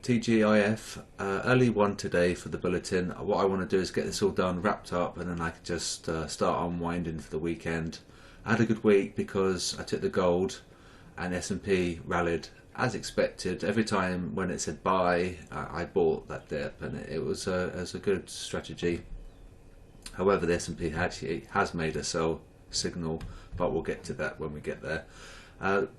TGIF, early one today for the bulletin. What I want to do is get this all done, wrapped up, and then I can just start unwinding for the weekend. I had a good week because I took the gold and S&P rallied as expected. Every time when it said buy, I bought that dip, and it was a good strategy. However, the S&P actually has made a sell signal, but we'll get to that when we get there.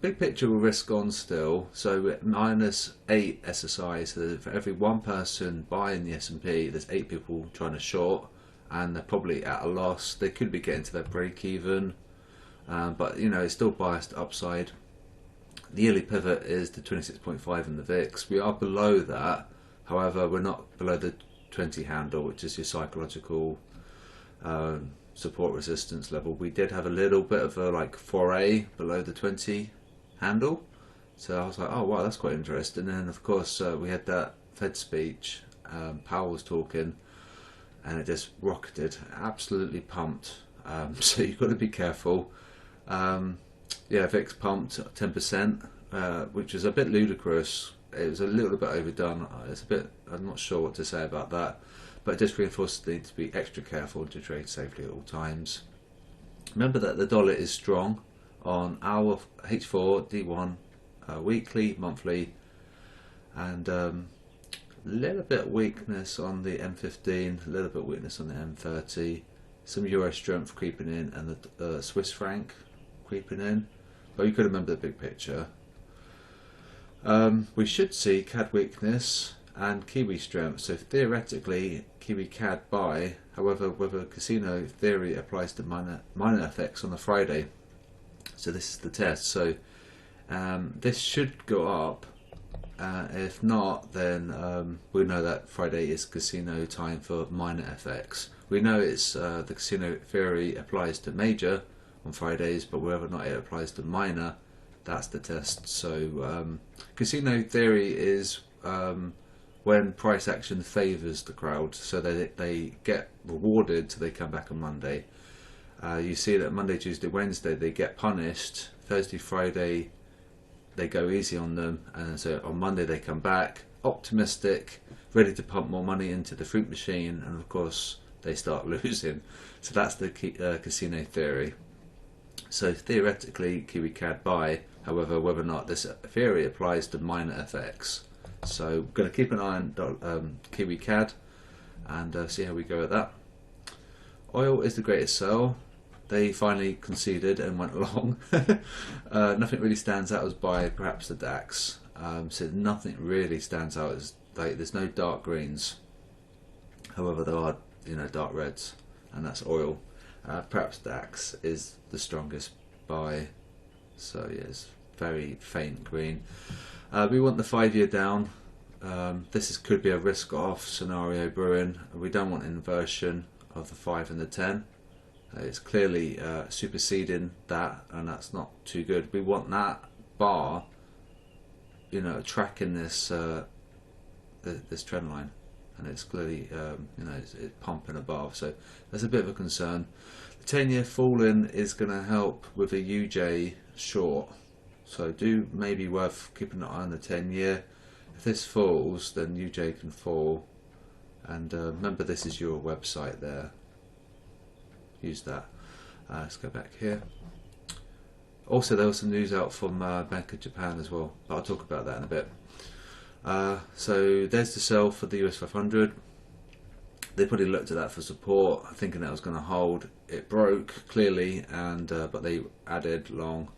Big picture, we're risk on still, so we're at -8 SSI, so for every one person buying the S&P, there's 8 people trying to short, and they're probably at a loss. They could be getting to their break even, but you know, it's still biased upside. The yearly pivot is the 26.5 in the VIX. We are below that, however we're not below the 20 handle, which is your psychological support resistance level. We did have a little bit of a foray below the 20 handle, so I was like, oh wow, that's quite interesting. And then of course we had that Fed speech, Powell was talking, and it just rocketed, absolutely pumped. So you've got to be careful. Yeah, VIX pumped 10%, which is a bit ludicrous. It was a little bit overdone. I'm not sure what to say about that, but it just reinforces the need to be extra careful and to trade safely at all times. Remember that the dollar is strong on our H4, D1, weekly, monthly, and a little bit weakness on the M15, a little bit weakness on the M30, some Euro strength creeping in, and the Swiss franc creeping in. But you could remember the big picture. We should see CAD weakness and Kiwi strength, so theoretically Kiwi CAD buy. However, whether casino theory applies to minor effects on the Friday, so this is the test. So this should go up. If not, then we know that Friday is casino time for minor FX. We know it's the casino theory applies to major on Fridays, but whether or not it applies to minor, that's the test. So casino theory is when price action favours the crowd, so they get rewarded, so they come back on Monday. You see that Monday, Tuesday, Wednesday they get punished. Thursday, Friday they go easy on them, and so on Monday they come back optimistic, ready to pump more money into the fruit machine, and of course they start losing. So that's the casino theory. So theoretically Kiwi CAD buy, however whether or not this theory applies to minor FX. So we're going to keep an eye on Kiwi CAD and see how we go with that. Oil is the greatest sell. They finally conceded and went along. Nothing really stands out as buy, perhaps the DAX. So nothing really stands out as there's no dark greens. However, there are dark reds, and that's oil. Perhaps DAX is the strongest buy. So yes, very faint green. We want the 5-year down. This could be a risk off scenario brewing. We don't want inversion of the 5 and the 10. It's clearly superseding that, and that's not too good. We want that bar, tracking this this trend line, and it's clearly it's pumping above. So that's a bit of a concern. The 10-year falling is going to help with a UJ short. So maybe worth keeping an eye on the 10-year. If this falls, then UJ can fall. And remember, this is your website there. Use that. Let's go back here. Also, there was some news out from Bank of Japan as well, but I'll talk about that in a bit. So there's the sell for the US 500. They probably looked at that for support, thinking that was going to hold. It broke clearly, and but they added long.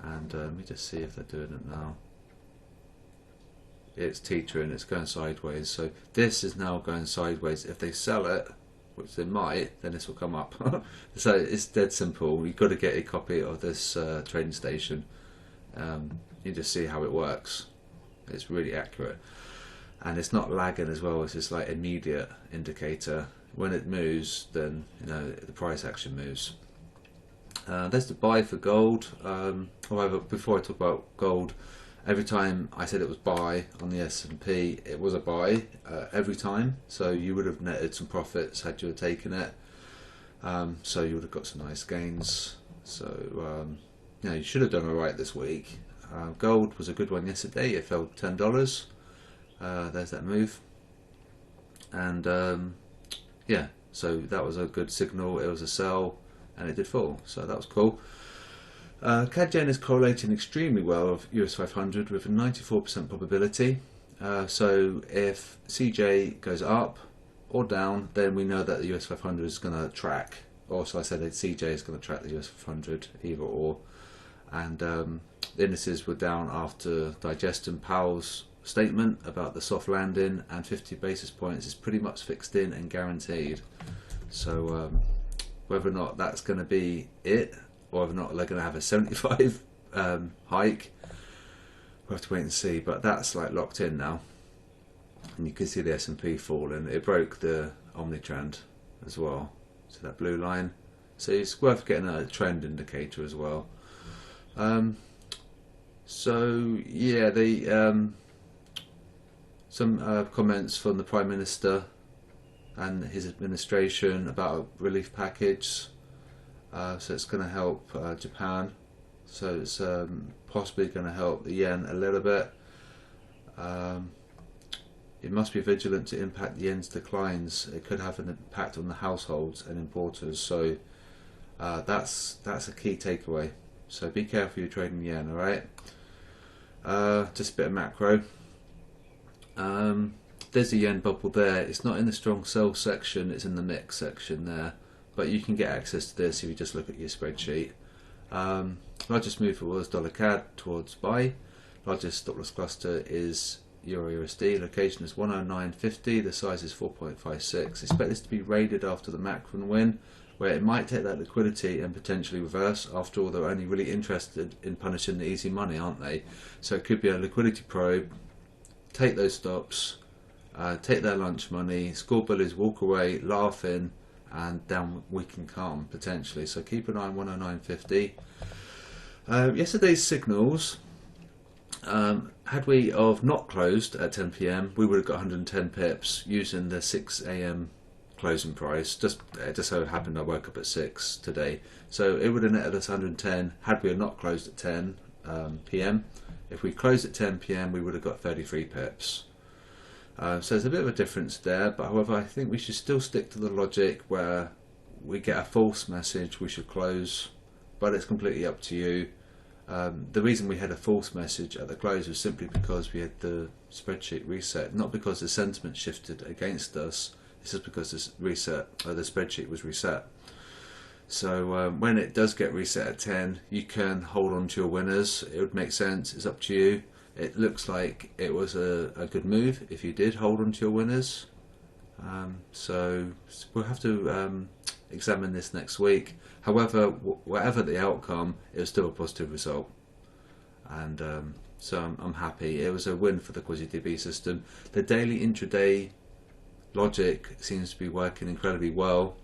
And let me just see if they're doing it now. It's teetering, it's going sideways. So this is now going sideways. If they sell it, which they might, then this will come up. So it's dead simple. You've got to get a copy of this trading station. You just see how it works. It's really accurate, and it's not lagging as well. It's just like immediate indicator. When it moves, then the price action moves. There's the buy for gold. However, before I talk about gold, every time I said it was buy on the S&P, it was a buy every time. So you would have netted some profits had you taken it. So you would have got some nice gains. So you should have done alright this week. Gold was a good one yesterday. It fell $10. There's that move, and yeah, so that was a good signal. It was a sell, and it did fall, so that was cool. CAD Yen is correlating extremely well with US 500 with a 94% probability. So if CJ goes up or down, then we know that the US 500 is going to track. Or so I said that CJ is going to track the US 500, either or. And the indices were down after digesting Powell's statement about the soft landing, and 50 basis points is pretty much fixed in and guaranteed. So whether or not that's going to be it, or whether or not they're going to have a 75 hike, we'll have to wait and see. But that's like locked in now, and you can see the S&P falling. It broke the Omnitrend as well, so that blue line. So it's worth getting a trend indicator as well. So yeah, some comments from the Prime Minister and his administration about a relief package. So it's going to help Japan. So it's possibly going to help the yen a little bit. It must be vigilant to impact the yen's declines. It could have an impact on the households and importers. So that's a key takeaway. So be careful you're trading yen, alright? Just a bit of macro. There's a yen bubble there. It's not in the strong sell section, it's in the mix section there. But you can get access to this if you just look at your spreadsheet. Largest mover was dollar CAD towards buy. Largest stop loss cluster is Euro USD. Location is 109.50. The size is 4.56. Expect this to be raided after the Macron win, where it might take that liquidity and potentially reverse. After all, they're only really interested in punishing the easy money, aren't they? So it could be a liquidity probe. Take those stops, take their lunch money, score bullies, walk away laughing, and down we can come potentially. So keep an eye on 109.50. Yesterday's signals, had we of not closed at 10 PM, we would have got 110 pips using the 6 AM closing price. Just so happened I woke up at 6 today, so it would have netted us 110 had we not closed at 10 PM. If we closed at 10 PM, we would have got 33 pips. So there's a bit of a difference there, but however, I think we should still stick to the logic where we get a false message, we should close, but it's completely up to you. The reason we had a false message at the close was simply because we had the spreadsheet reset, not because the sentiment shifted against us. It's just because the spreadsheet was reset. So when it does get reset at 10, you can hold on to your winners. It would make sense. It's up to you. It looks like it was a good move if you did hold on to your winners. So we'll have to examine this next week. However, whatever the outcome, it was still a positive result. And so I'm happy. It was a win for the Quasidb system. The daily intraday logic seems to be working incredibly well.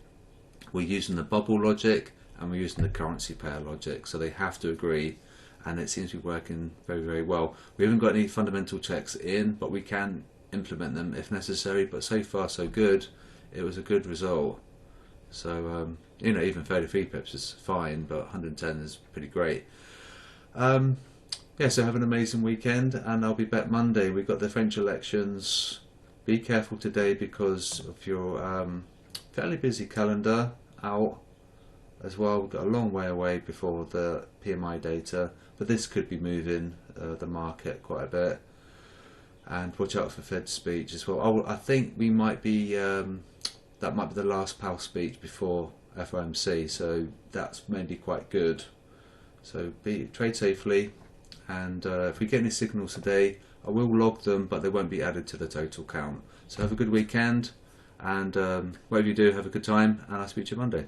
We're using the bubble logic and we're using the currency pair logic, so they have to agree, and it seems to be working very, very well. We haven't got any fundamental checks in, but we can implement them if necessary. But so far so good. It was a good result. So you know, even 33 pips is fine, but 110 is pretty great. Yeah, so have an amazing weekend, and I'll be back Monday. We've got the French elections. Be careful today because of your fairly busy calendar out as well. We've got a long way away before the PMI data, but this could be moving the market quite a bit. And watch out for Fed's speech as well. I think we might be that might be the last Powell speech before FOMC, so that's maybe quite good. So trade safely, and if we get any signals today, I will log them, but they won't be added to the total count. So have a good weekend, and whatever you do, have a good time, and I'll speak to you Monday.